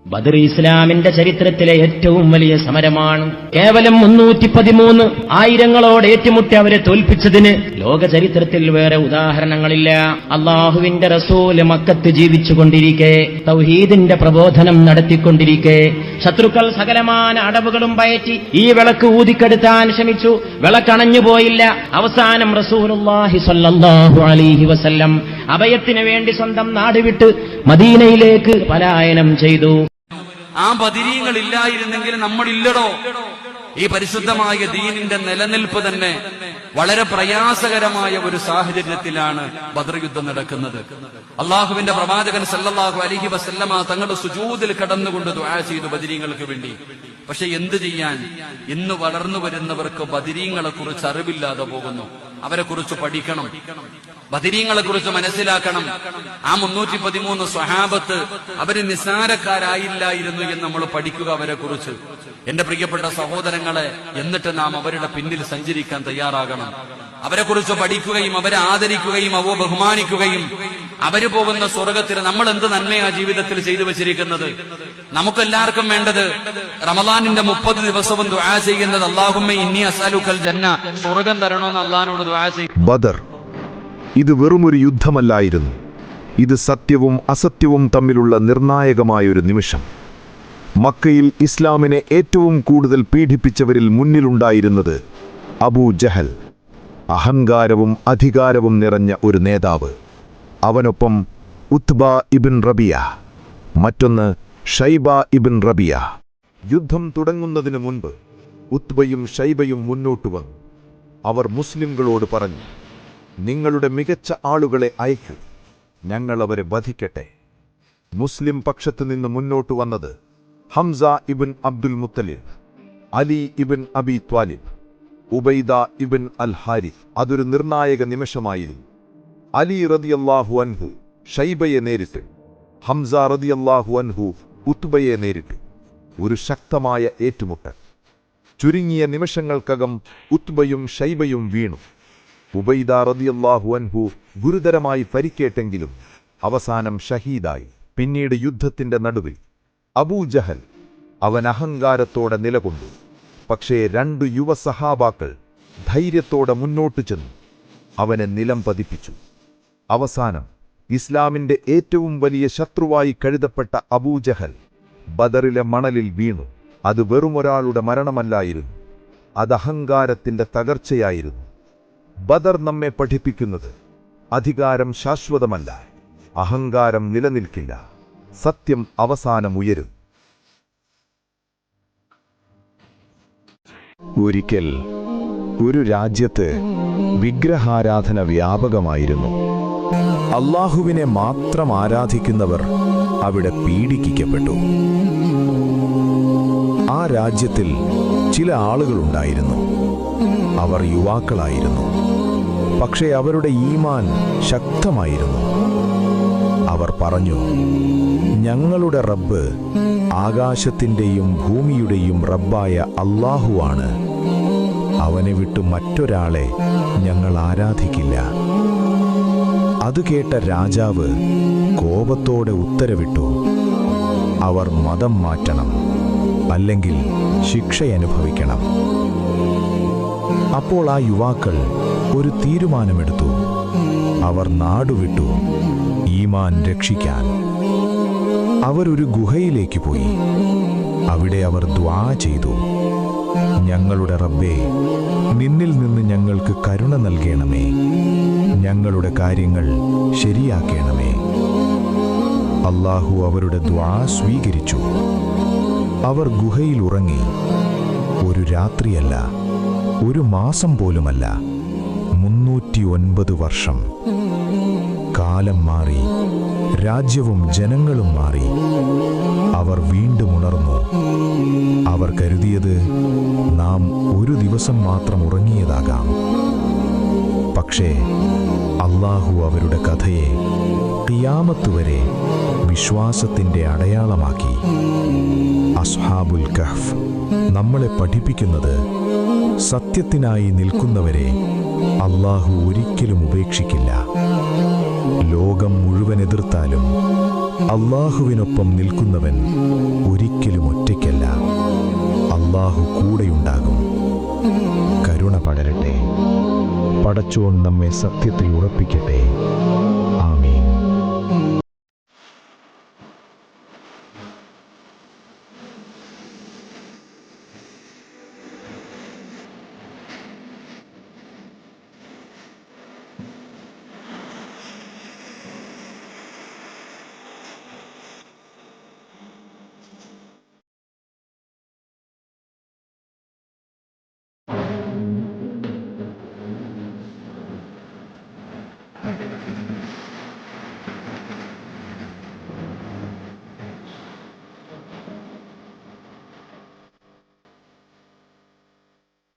ബദർ ഇസ്ലാമിന്റെ ചരിത്രത്തിലെ ഏറ്റവും വലിയ സമരമാണ്. കേവലം 313 ആയിരങ്ങളോട് ഏറ്റുമുട്ടി അവരെ തോൽപ്പിച്ചതിന് ലോക ചരിത്രത്തിൽ വേറെ ഉദാഹരണങ്ങളില്ല. അള്ളാഹുവിന്റെ റസൂല് മക്കത്ത് ജീവിച്ചുകൊണ്ടിരിക്കെ, തൗഹീദിന്റെ പ്രബോധനം നടത്തിക്കൊണ്ടിരിക്കെ, ശത്രുക്കൾ സകലമാന അടവുകളും പയറ്റി ഈ വിളക്ക് ഊതിക്കെടുത്താൻ ശ്രമിച്ചു. വിളക്കണഞ്ഞു പോയില്ല. അവസാനം റസൂലുള്ളാഹി സ്വല്ലല്ലാഹു അലൈഹി വസല്ലം അഭയത്തിനു വേണ്ടി സ്വന്തം നാട് വിട്ട് മദീനയിലേക്ക് പലായനം ചെയ്തു. ആ ബദരീങ്ങൾ ഇല്ലായിരുന്നെങ്കിൽ നമ്മളില്ലടോ. ഈ പരിശുദ്ധമായ ദീനിന്റെ നിലനിൽപ്പ് തന്നെ വളരെ പ്രയാസകരമായ ഒരു സാഹചര്യത്തിലാണ് ബദർ യുദ്ധം നടക്കുന്നത്. അള്ളാഹുവിന്റെ പ്രവാചകൻ സല്ലല്ലാഹു അലൈഹി വസല്ലമ തങ്ങളുടെ സുജൂദിൽ കടന്നുകൊണ്ട് ദുആ ചെയ്തു ബദരീങ്ങൾക്ക് വേണ്ടി. പക്ഷെ എന്ത് ചെയ്യാൻ, ഇന്ന് വളർന്നു വരുന്നവർക്ക് ബദരീങ്ങളെ കുറിച്ച് അറിവില്ലാതെ പോകുന്നു. അവരെ കുറിച്ച് പഠിക്കണം, ബദരീങ്ങളെ കുറിച്ച് മനസ്സിലാക്കണം. ആ 313 സ്വഹാബത്ത് അവര് നിസ്സാരക്കാരായില്ലായിരുന്നു എന്ന് നമ്മൾ പഠിക്കുക അവരെ കുറിച്ച്. എന്റെ പ്രിയപ്പെട്ട സഹോദരങ്ങളെ, എന്നിട്ട് നാം അവരുടെ പിന്നിൽ സഞ്ചരിക്കാൻ തയ്യാറാകണം. അവരെ കുറിച്ച് പഠിക്കുകയും അവരെ ആദരിക്കുകയും അവ ബഹുമാനിക്കുകയും അവര് പോകുന്ന സ്വർഗത്തിൽ നമ്മൾ എന്ത് നന്മയാ ജീവിതത്തിൽ ചെയ്തു വെച്ചിരിക്കുന്നത്. നമുക്കെല്ലാവർക്കും വേണ്ടത് റമളാനിന്റെ 30 ദിവസവും ദുആ ചെയ്യുന്നത് അല്ലാഹുമ്മ ഇന്നി അസ്അലുക്കൽ ജന്ന, സ്വർഗം തരണമെന്ന് അല്ലാഹുവിനോട് ദുആ ചെയ്യും. ബദർ ഇത് വെറുമൊരു യുദ്ധമല്ലായിരുന്നു. ഇത് സത്യവും അസത്യവും തമ്മിലുള്ള നിർണായകമായൊരു നിമിഷം. മക്കയിൽ ഇസ്ലാമിനെ ഏറ്റവും കൂടുതൽ പീഡിപ്പിച്ചവരിൽ മുന്നിലുണ്ടായിരുന്നത് അബൂ ജഹൽ, അഹങ്കാരവും അധികാരവും നിറഞ്ഞ ഒരു നേതാവ്. അവനൊപ്പം ഉത്ബ ഇബ്ൻ റബിയ, മറ്റൊന്ന് ഷൈബ ഇബ്ൻ റബിയ. യുദ്ധം തുടങ്ങുന്നതിനു മുൻപ് ഉത്ബയും ഷൈബയും മുന്നോട്ടു വന്നു. അവർ മുസ്ലിംകളോട് പറഞ്ഞു, നിങ്ങളുടെ മികച്ച ആളുകളെ അയക്കൂ, ഞങ്ങൾ അവരെ വധിക്കട്ടെ. മുസ്ലിം പക്ഷത്തു നിന്ന് മുന്നോട്ടു വന്നത് ഹംസ ഇബ്ൻ അബ്ദുൽ മുത്തലിബ്, അലി ഇബ്ൻ അബി ത്വാലിബ്, ഉബൈദ ഇബ്ൻ അൽ ഹാരിഫ്. അതൊരു നിർണായക നിമിഷമായിരുന്നു. അലി റളിയല്ലാഹു അൻഹു ഷൈബയെ നേരിട്ട്, ഹംസ റളിയല്ലാഹു അൻഹു ഉത്ബയെ നേരിട്ടു. ഒരു ശക്തമായ ഏറ്റുമുട്ടൽ. ചുരുങ്ങിയ നിമിഷങ്ങൾക്കകം ഉത്ബയും ഷൈബയും വീണു. ഉബൈദ റളിയല്ലാഹു അൻഹു ഗുരുതരമായി പരിക്കേറ്റെങ്കിലും അവസാനം ഷഹീദായി. പിന്നീട് യുദ്ധത്തിന്റെ നടുവിൽ അബൂ ജഹൽ, അവൻ അഹങ്കാരത്തോടെ നിലകൊണ്ടു. പക്ഷേ 2 യുവ സഹാബാക്കൾ ധൈര്യത്തോടെ മുന്നോട്ടു ചെന്നു അവനെ നിലം പതിപ്പിച്ചു. അവസാനം ഇസ്ലാമിന്റെ ഏറ്റവും വലിയ ശത്രുവായി കരുതപ്പെട്ട അബൂ ജഹൽ ബദറിലെ മണലിൽ വീണു. അത് വെറുമൊരാളുടെ മരണമല്ലായിരുന്നു, അത് അഹങ്കാരത്തിന്റെ തകർച്ചയായിരുന്നു. ബദർ നമ്മെ പഠിപ്പിക്കുന്നത് അധികാരം ശാശ്വതമല്ല, അഹങ്കാരം നിലനിൽക്കില്ല, സത്യം അവസാനം ഉയരും. ഒരിക്കൽ ഒരു രാജ്യത്ത് വിഗ്രഹാരാധന വ്യാപകമായിരുന്നു. അല്ലാഹുവിനെ മാത്രം ആരാധിക്കുന്നവർ അവിടെ പീഡിപ്പിക്കപ്പെട്ടു. ആ രാജ്യത്തിൽ ചില ആളുകളുണ്ടായിരുന്നു. അവർ യുവാക്കളായിരുന്നു. പക്ഷേ അവരുടെ ഈമാൻ ശക്തമായിരുന്നു. അവർ പറഞ്ഞു, ഞങ്ങളുടെ റബ്ബ് ആകാശത്തിന്റെയും ഭൂമിയുടെയും റബ്ബായ അല്ലാഹുവാണ്. അവനെ വിട്ടു മറ്റൊരാളെ ഞങ്ങൾ ആരാധിക്കില്ല. അത് കേട്ട രാജാവ് കോപത്തോടെ ഉത്തരവിട്ടു, അവർ മതം മാറ്റണം, അല്ലെങ്കിൽ ശിക്ഷയനുഭവിക്കണം. അപ്പോൾ ആ യുവാക്കൾ ഒരു തീരുമാനമെടുത്തു. അവർ നാടുവിട്ടു ഈമാൻ രക്ഷിക്കാൻ. അവരൊരു ഗുഹയിലേക്ക് പോയി. അവിടെ അവർ ദുആ ചെയ്തു, ഞങ്ങളുടെ റബ്ബേ, നിന്നിൽ നിന്ന് ഞങ്ങൾക്ക് കരുണ നൽകണമേ, ഞങ്ങളുടെ കാര്യങ്ങൾ ശരിയാക്കണമേ. അല്ലാഹു അവരുടെ ദുആ സ്വീകരിച്ചു. അവർ ഗുഹയിൽ ഉറങ്ങി. ഒരു രാത്രിയല്ല, ഒരു മാസം പോലുമല്ല, 309 വർഷം. കാലം മാറി, രാജ്യവും ജനങ്ങളും മാറി. അവർ വീണ്ടും ഉണർന്നു. അവർ കരുതിയത് നാം ഒരു ദിവസം മാത്രം ഉറങ്ങിയതാകാം. പക്ഷേ അല്ലാഹു അവരുടെ കഥയെ ഖിയാമത്ത് വരെ വിശ്വാസത്തിന്റെ അടയാളമാക്കി. അസ്ഹാബുൽ കഹ്ഫ് നമ്മളെ പഠിപ്പിക്കുന്നത് സത്യത്തിനായി നിൽക്കുന്നവരെ അല്ലാഹു ഒരിക്കലും ഉപേക്ഷിക്കില്ല. ലോകം മുഴുവൻ എതിർത്താലും അള്ളാഹുവിനൊപ്പം നിൽക്കുന്നവൻ ഒരിക്കലും ഒറ്റയ്ക്കല്ല. അള്ളാഹു കൂടെയുണ്ടാകും. കരുണ പടരട്ടെ. പടച്ചോൻ നമ്മെ സത്യത്തിൽ ഉറപ്പിക്കട്ടെ.